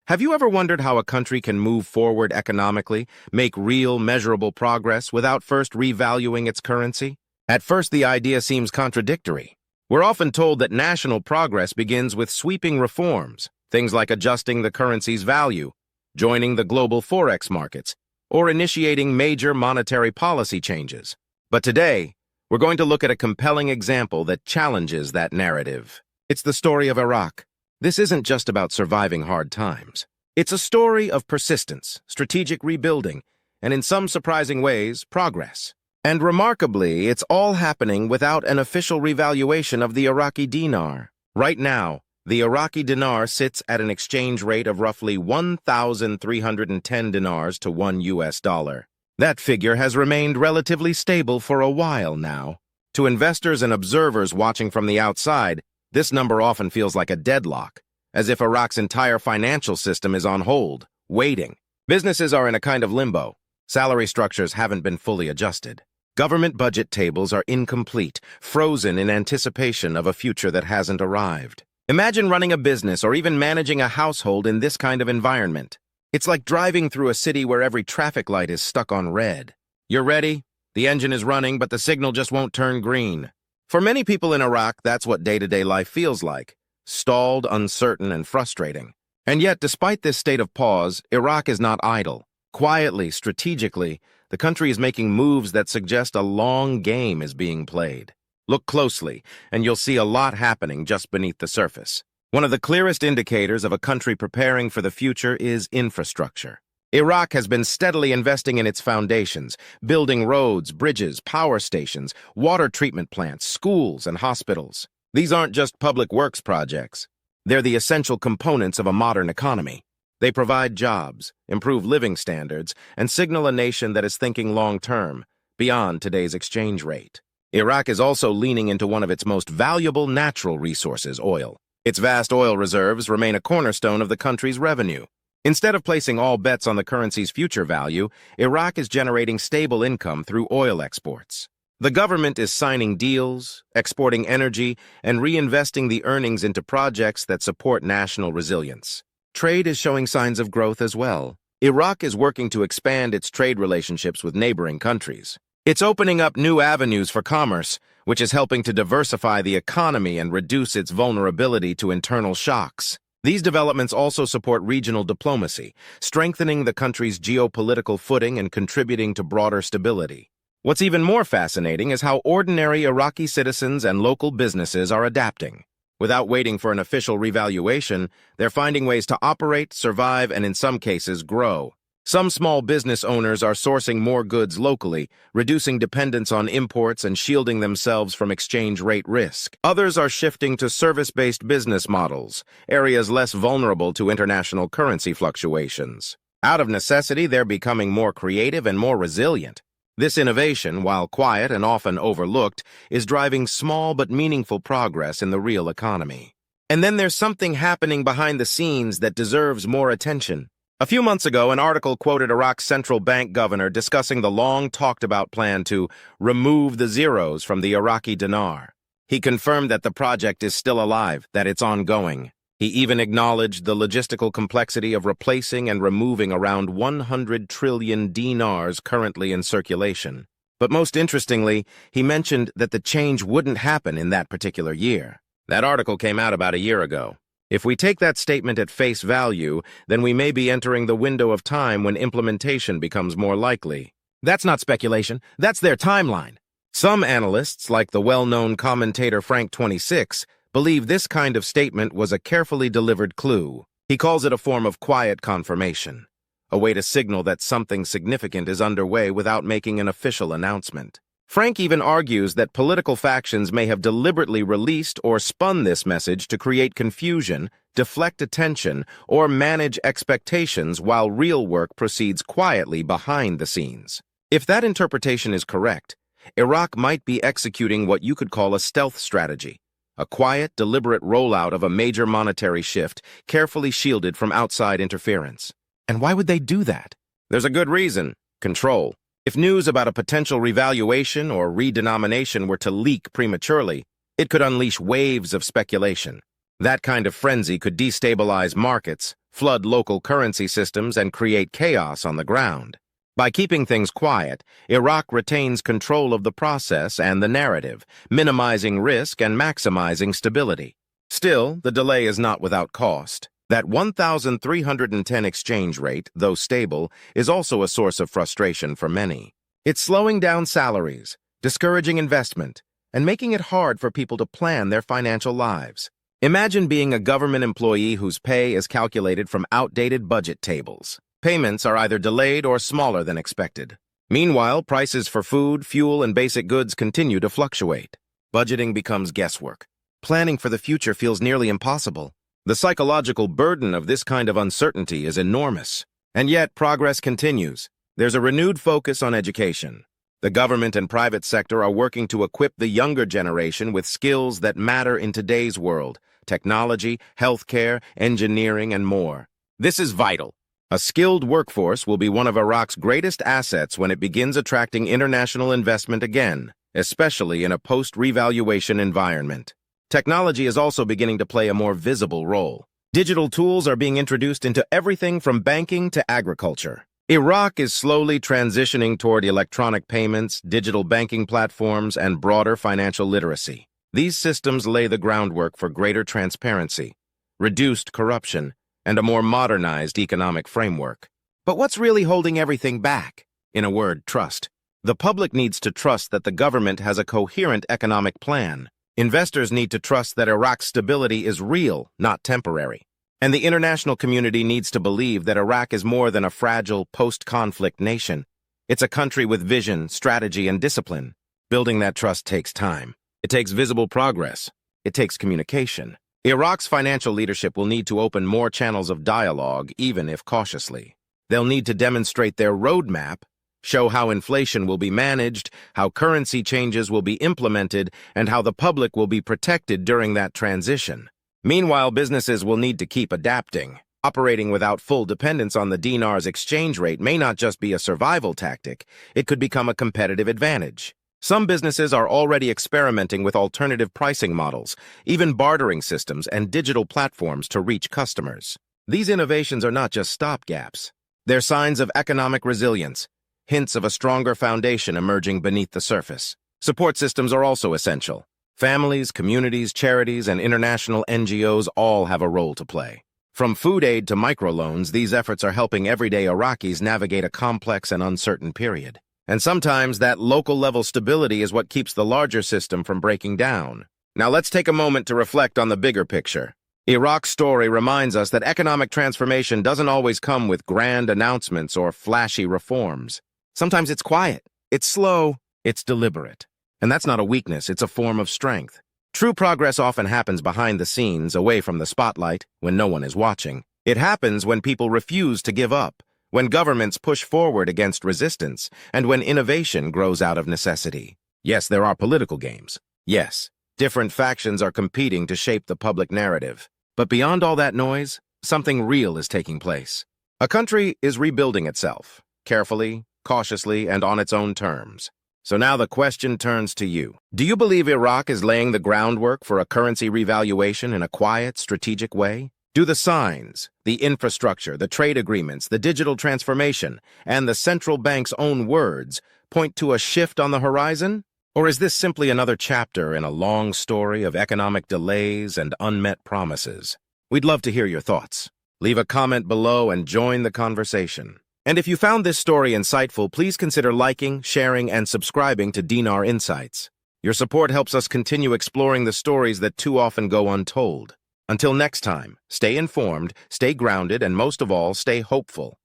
Have you ever wondered how a country can move forward economically, make real, measurable progress without first revaluing its currency? At first, the idea seems contradictory. We're often told that national progress begins with sweeping reforms, things like adjusting the currency's value, joining the global forex markets, or initiating major monetary policy changes. But today, we're going to look at a compelling example that challenges that narrative. It's the story of Iraq. This isn't just about surviving hard times. It's a story of persistence, strategic rebuilding, and in some surprising ways, progress. And remarkably, it's all happening without an official revaluation of the Iraqi dinar. Right now, the Iraqi dinar sits at an exchange rate of roughly 1,310 dinars to $1. That figure has remained relatively stable for a while now. To investors and observers watching from the outside, this number often feels like a deadlock, as if Iraq's entire financial system is on hold, waiting. Businesses are in a kind of limbo. Salary structures haven't been fully adjusted. Government budget tables are incomplete, frozen in anticipation of a future that hasn't arrived. Imagine running a business or even managing a household in this kind of environment. It's like driving through a city where every traffic light is stuck on red. You're ready, the engine is running, but the signal just won't turn green. For many people in Iraq, that's what day-to-day life feels like. Stalled, uncertain, and frustrating. And yet, despite this state of pause, Iraq is not idle. Quietly, strategically, the country is making moves that suggest a long game is being played. Look closely, and you'll see a lot happening just beneath the surface. One of the clearest indicators of a country preparing for the future is infrastructure. Iraq has been steadily investing in its foundations, building roads, bridges, power stations, water treatment plants, schools, and hospitals. These aren't just public works projects. They're the essential components of a modern economy. They provide jobs, improve living standards, and signal a nation that is thinking long-term, beyond today's exchange rate. Iraq is also leaning into one of its most valuable natural resources, oil. Its vast oil reserves remain a cornerstone of the country's revenue. Instead of placing all bets on the currency's future value, Iraq is generating stable income through oil exports. The government is signing deals, exporting energy, and reinvesting the earnings into projects that support national resilience. Trade is showing signs of growth as well. Iraq is working to expand its trade relationships with neighboring countries. It's opening up new avenues for commerce, which is helping to diversify the economy and reduce its vulnerability to internal shocks. These developments also support regional diplomacy, strengthening the country's geopolitical footing and contributing to broader stability. What's even more fascinating is how ordinary Iraqi citizens and local businesses are adapting. Without waiting for an official revaluation, they're finding ways to operate, survive, and in some cases, grow. Some small business owners are sourcing more goods locally, reducing dependence on imports and shielding themselves from exchange rate risk. Others are shifting to service-based business models, areas less vulnerable to international currency fluctuations. Out of necessity, they're becoming more creative and more resilient. This innovation, while quiet and often overlooked, is driving small but meaningful progress in the real economy. And then there's something happening behind the scenes that deserves more attention. A few months ago, an article quoted Iraq's central bank governor discussing the long-talked-about plan to remove the zeros from the Iraqi dinar. He confirmed that the project is still alive, that it's ongoing. He even acknowledged the logistical complexity of replacing and removing around 100 trillion dinars currently in circulation. But most interestingly, he mentioned that the change wouldn't happen in that particular year. That article came out about a year ago. If we take that statement at face value, then we may be entering the window of time when implementation becomes more likely. That's not speculation, that's their timeline. Some analysts, like the well-known commentator Frank26, believe this kind of statement was a carefully delivered clue. He calls it a form of quiet confirmation, a way to signal that something significant is underway without making an official announcement. Frank even argues that political factions may have deliberately released or spun this message to create confusion, deflect attention, or manage expectations while real work proceeds quietly behind the scenes. If that interpretation is correct, Iraq might be executing what you could call a stealth strategy, a quiet, deliberate rollout of a major monetary shift, carefully shielded from outside interference. And why would they do that? There's a good reason: control. If news about a potential revaluation or redenomination were to leak prematurely, it could unleash waves of speculation. That kind of frenzy could destabilize markets, flood local currency systems, and create chaos on the ground. By keeping things quiet, Iraq retains control of the process and the narrative, minimizing risk and maximizing stability. Still, the delay is not without cost. That 1,310 exchange rate, though stable, is also a source of frustration for many. It's slowing down salaries, discouraging investment, and making it hard for people to plan their financial lives. Imagine being a government employee whose pay is calculated from outdated budget tables. Payments are either delayed or smaller than expected. Meanwhile, prices for food, fuel, and basic goods continue to fluctuate. Budgeting becomes guesswork. Planning for the future feels nearly impossible. The psychological burden of this kind of uncertainty is enormous. And yet, progress continues. There's a renewed focus on education. The government and private sector are working to equip the younger generation with skills that matter in today's world: technology, healthcare, engineering, and more. This is vital. A skilled workforce will be one of Iraq's greatest assets when it begins attracting international investment again, especially in a post-revaluation environment. Technology is also beginning to play a more visible role. Digital tools are being introduced into everything from banking to agriculture. Iraq is slowly transitioning toward electronic payments, digital banking platforms, and broader financial literacy. These systems lay the groundwork for greater transparency, reduced corruption, and a more modernized economic framework. But what's really holding everything back? In a word, trust. The public needs to trust that the government has a coherent economic plan. Investors need to trust that Iraq's stability is real, not temporary. And the international community needs to believe that Iraq is more than a fragile, post-conflict nation. It's a country with vision, strategy, and discipline. Building that trust takes time. It takes visible progress. It takes communication. Iraq's financial leadership will need to open more channels of dialogue, even if cautiously. They'll need to demonstrate their roadmap, show how inflation will be managed, how currency changes will be implemented, and how the public will be protected during that transition. Meanwhile, businesses will need to keep adapting. Operating without full dependence on the dinar's exchange rate may not just be a survival tactic, it could become a competitive advantage. Some businesses are already experimenting with alternative pricing models, even bartering systems and digital platforms to reach customers. These innovations are not just stopgaps. They're signs of economic resilience, hints of a stronger foundation emerging beneath the surface. Support systems are also essential. Families, communities, charities, and international NGOs all have a role to play. From food aid to microloans, these efforts are helping everyday Iraqis navigate a complex and uncertain period. And sometimes that local-level stability is what keeps the larger system from breaking down. Now let's take a moment to reflect on the bigger picture. Iraq's story reminds us that economic transformation doesn't always come with grand announcements or flashy reforms. Sometimes it's quiet, it's slow, it's deliberate. And that's not a weakness, it's a form of strength. True progress often happens behind the scenes, away from the spotlight, when no one is watching. It happens when people refuse to give up, when governments push forward against resistance, and when innovation grows out of necessity. Yes, there are political games. Yes, different factions are competing to shape the public narrative. But beyond all that noise, something real is taking place. A country is rebuilding itself, carefully, cautiously, and on its own terms. So now the question turns to you. Do you believe Iraq is laying the groundwork for a currency revaluation in a quiet, strategic way? Do the signs, the infrastructure, the trade agreements, the digital transformation, and the central bank's own words point to a shift on the horizon? Or is this simply another chapter in a long story of economic delays and unmet promises? We'd love to hear your thoughts. Leave a comment below and join the conversation. And if you found this story insightful, please consider liking, sharing, and subscribing to Dinar Insights. Your support helps us continue exploring the stories that too often go untold. Until next time, stay informed, stay grounded, and most of all, stay hopeful.